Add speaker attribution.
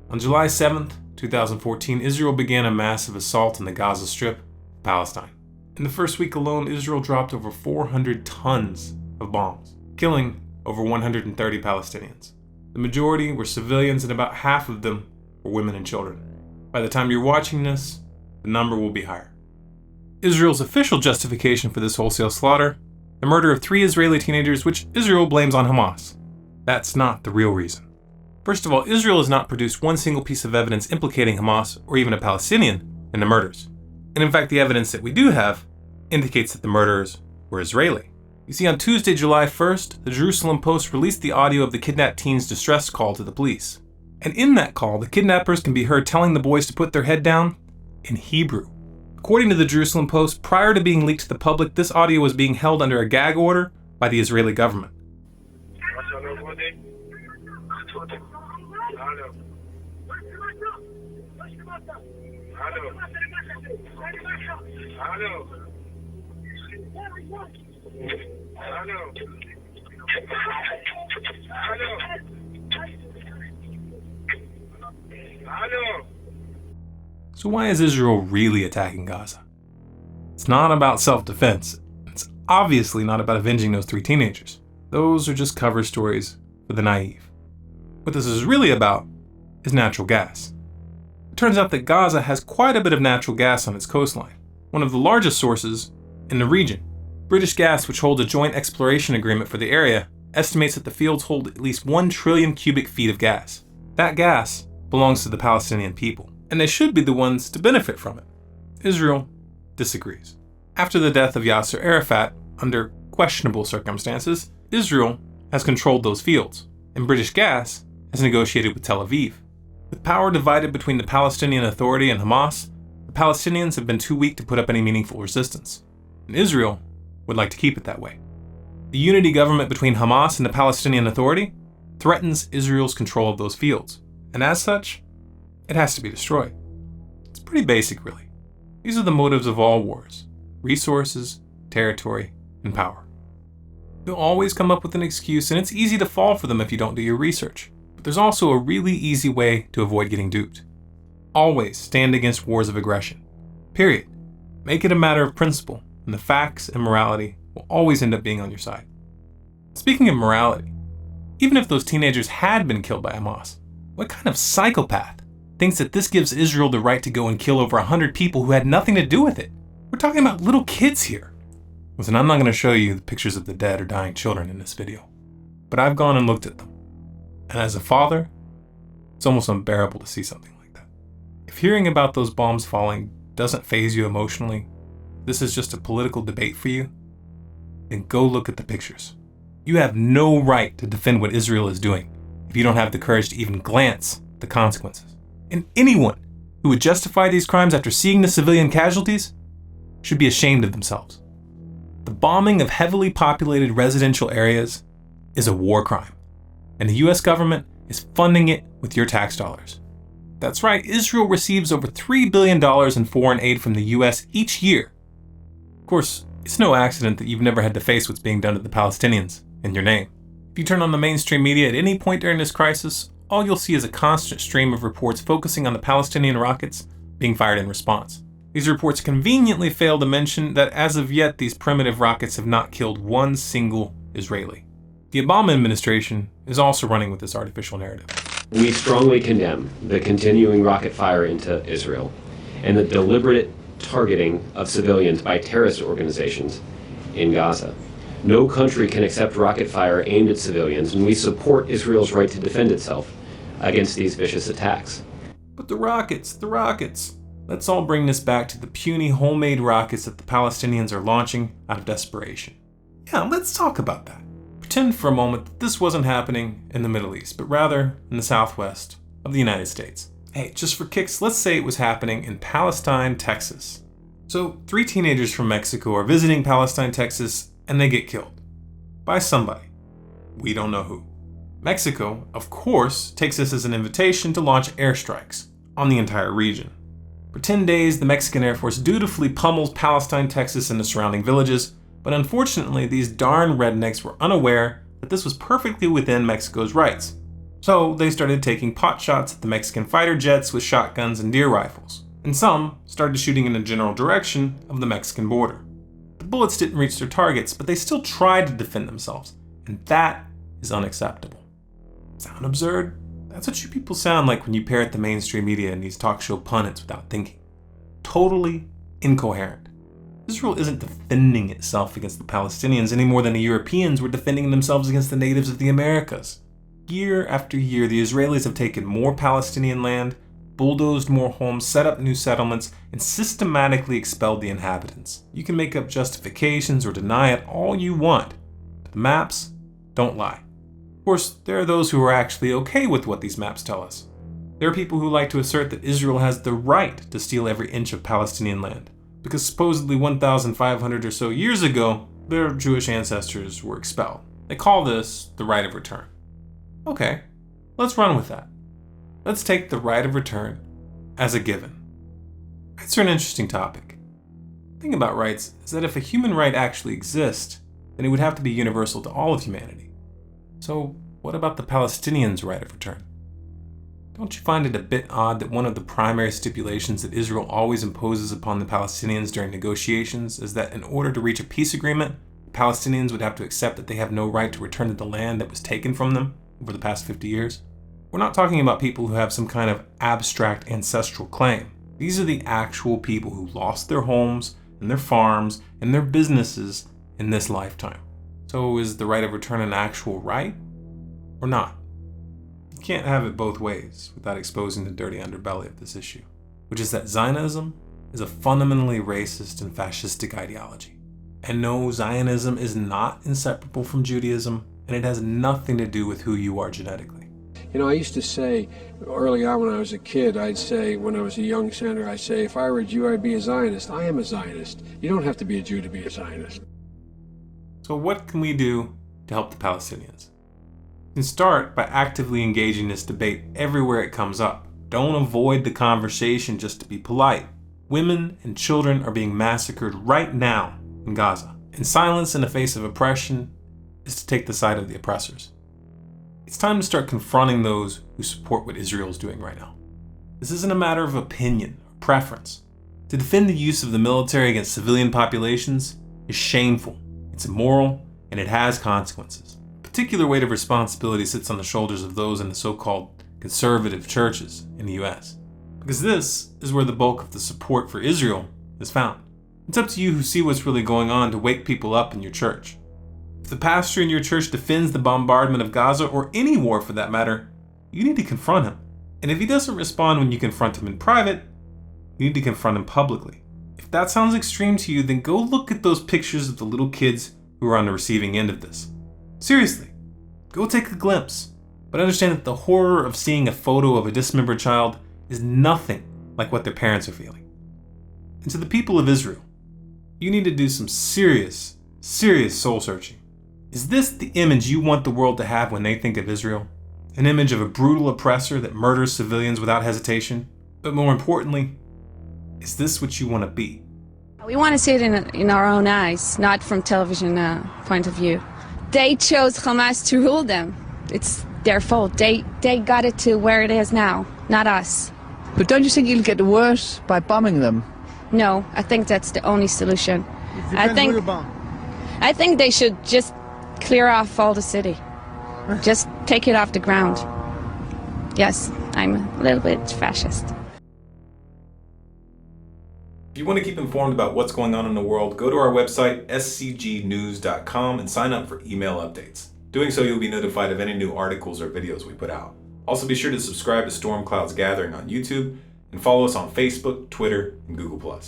Speaker 1: On July 7th, 2014, Israel began a massive assault on the Gaza Strip, Palestine. In the first week alone, Israel dropped over 400 tons of bombs, killing over 130 Palestinians. The majority were civilians and about half of them were women and children. By the time you're watching this, the number will be higher. Israel's official justification for this wholesale slaughter: the murder of 3 Israeli teenagers, which Israel blames on Hamas. That's not the real reason. First of all, Israel has not produced one single piece of evidence implicating Hamas or even a Palestinian in the murders. And in fact, the evidence that we do have indicates that the murderers were Israeli. You see, on Tuesday, July 1st, the Jerusalem Post released the audio of the kidnapped teens' distress call to the police. And in that call, the kidnappers can be heard telling the boys to put their head down in Hebrew. According to the Jerusalem Post, prior to being leaked to the public, this audio was being held under a gag order by the Israeli government. So why is Israel really attacking Gaza? It's not about self-defense. It's obviously not about avenging those 3 teenagers. Those are just cover stories for the naive. What this is really about is natural gas. It turns out that Gaza has quite a bit of natural gas on its coastline, one of the largest sources in the region. British Gas, which holds a joint exploration agreement for the area, estimates that the fields hold at least 1 trillion cubic feet of gas. That gas belongs to the Palestinian people, and they should be the ones to benefit from it. Israel disagrees. After the death of Yasser Arafat, under questionable circumstances, Israel has controlled those fields, and British Gas has negotiated with Tel Aviv. With power divided between the Palestinian Authority and Hamas, the Palestinians have been too weak to put up any meaningful resistance, and Israel would like to keep it that way. The unity government between Hamas and the Palestinian Authority threatens Israel's control of those fields, and as such, it has to be destroyed. It's pretty basic, really. These are the motives of all wars: resources, territory, and power. You'll always come up with an excuse, and it's easy to fall for them if you don't do your research. But there's also a really easy way to avoid getting duped. Always stand against wars of aggression. Period. Make it a matter of principle, and the facts and morality will always end up being on your side. Speaking of morality, even if those teenagers had been killed by Hamas, what kind of psychopath thinks that this gives Israel the right to go and kill over 100 people who had nothing to do with it? We're talking about little kids here. Listen, I'm not going to show you the pictures of the dead or dying children in this video, but I've gone and looked at them. And as a father, it's almost unbearable to see something like that. If hearing about those bombs falling doesn't faze you emotionally, this is just a political debate for you, then go look at the pictures. You have no right to defend what Israel is doing if you don't have the courage to even glance at the consequences. And anyone who would justify these crimes after seeing the civilian casualties should be ashamed of themselves. The bombing of heavily populated residential areas is a war crime, and the US government is funding it with your tax dollars. That's right, Israel receives over $3 billion in foreign aid from the US each year. Of course, it's no accident that you've never had to face what's being done to the Palestinians in your name. If you turn on the mainstream media at any point during this crisis, all you'll see is a constant stream of reports focusing on the Palestinian rockets being fired in response. These reports conveniently fail to mention that as of yet, these primitive rockets have not killed one single Israeli. The Obama administration is also running with this artificial narrative.
Speaker 2: We strongly condemn the continuing rocket fire into Israel and the deliberate targeting of civilians by terrorist organizations in Gaza. No country can accept rocket fire aimed at civilians, and we support Israel's right to defend itself against these vicious attacks.
Speaker 1: But the rockets. Let's all bring this back to the puny homemade rockets that the Palestinians are launching out of desperation. Yeah, let's talk about that. Pretend for a moment that this wasn't happening in the Middle East, but rather in the southwest of the United States. Hey, just for kicks, let's say it was happening in Palestine, Texas. So 3 teenagers from Mexico are visiting Palestine, Texas, and they get killed. By somebody. We don't know who. Mexico, of course, takes this as an invitation to launch airstrikes on the entire region. For 10 days, the Mexican Air Force dutifully pummels Palestine, Texas, and the surrounding villages, but unfortunately, these darn rednecks were unaware that this was perfectly within Mexico's rights. So they started taking pot shots at the Mexican fighter jets with shotguns and deer rifles, and some started shooting in the general direction of the Mexican border. The bullets didn't reach their targets, but they still tried to defend themselves, and that is unacceptable. Sound absurd? That's what you people sound like when you parrot the mainstream media and these talk show pundits without thinking. Totally incoherent. Israel isn't defending itself against the Palestinians any more than the Europeans were defending themselves against the natives of the Americas. Year after year, the Israelis have taken more Palestinian land, bulldozed more homes, set up new settlements, and systematically expelled the inhabitants. You can make up justifications or deny it all you want, but the maps don't lie. Of course, there are those who are actually okay with what these maps tell us. There are people who like to assert that Israel has the right to steal every inch of Palestinian land, because supposedly 1,500 or so years ago, their Jewish ancestors were expelled. They call this the right of return. Okay, let's run with that. Let's take the right of return as a given. Rights are an interesting topic. The thing about rights is that if a human right actually exists, then it would have to be universal to all of humanity. So what about the Palestinians' right of return? Don't you find it a bit odd that one of the primary stipulations that Israel always imposes upon the Palestinians during negotiations is that in order to reach a peace agreement, the Palestinians would have to accept that they have no right to return to the land that was taken from them over the past 50 years? We're not talking about people who have some kind of abstract ancestral claim. These are the actual people who lost their homes and their farms and their businesses in this lifetime. So is the right of return an actual right or not? You can't have it both ways without exposing the dirty underbelly of this issue, which is that Zionism is a fundamentally racist and fascistic ideology. And no, Zionism is not inseparable from Judaism, and it has nothing to do with who you are genetically.
Speaker 3: You know, I used to say early on when I was a kid, I'd say, when I was a young senator, I'd say, if I were a Jew, I'd be a Zionist. I am a Zionist. You don't have to be a Jew to be a Zionist.
Speaker 1: So what can we do to help the Palestinians? You can start by actively engaging this debate everywhere it comes up. Don't avoid the conversation just to be polite. Women and children are being massacred right now in Gaza, and silence in the face of oppression is to take the side of the oppressors. It's time to start confronting those who support what Israel is doing right now. This isn't a matter of opinion or preference. To defend the use of the military against civilian populations is shameful, it's immoral, and it has consequences. A particular weight of responsibility sits on the shoulders of those in the so-called conservative churches in the US, because this is where the bulk of the support for Israel is found. It's up to you who see what's really going on to wake people up in your church. If the pastor in your church defends the bombardment of Gaza, or any war for that matter, you need to confront him. And if he doesn't respond when you confront him in private, you need to confront him publicly. If that sounds extreme to you, then go look at those pictures of the little kids who are on the receiving end of this. Seriously, go take a glimpse. But understand that the horror of seeing a photo of a dismembered child is nothing like what their parents are feeling. And to the people of Israel, you need to do some serious soul searching. Is this the image you want the world to have when they think of Israel? An image of a brutal oppressor that murders civilians without hesitation? But more importantly, is this what you want to be?
Speaker 4: We want to see it in our own eyes, not from television point of view. They chose Hamas to rule them. It's their fault. They got it to where it is now, not us.
Speaker 5: But don't you think it'll get worse by bombing them?
Speaker 4: No, I think that's the only solution. I think they should just clear off all the city. Just take it off the ground. Yes, I'm a little bit fascist.
Speaker 1: If you want to keep informed about what's going on in the world, go to our website, scgnews.com, and sign up for email updates. Doing so, you'll be notified of any new articles or videos we put out. Also, be sure to subscribe to Storm Clouds Gathering on YouTube and follow us on Facebook, Twitter, and Google+.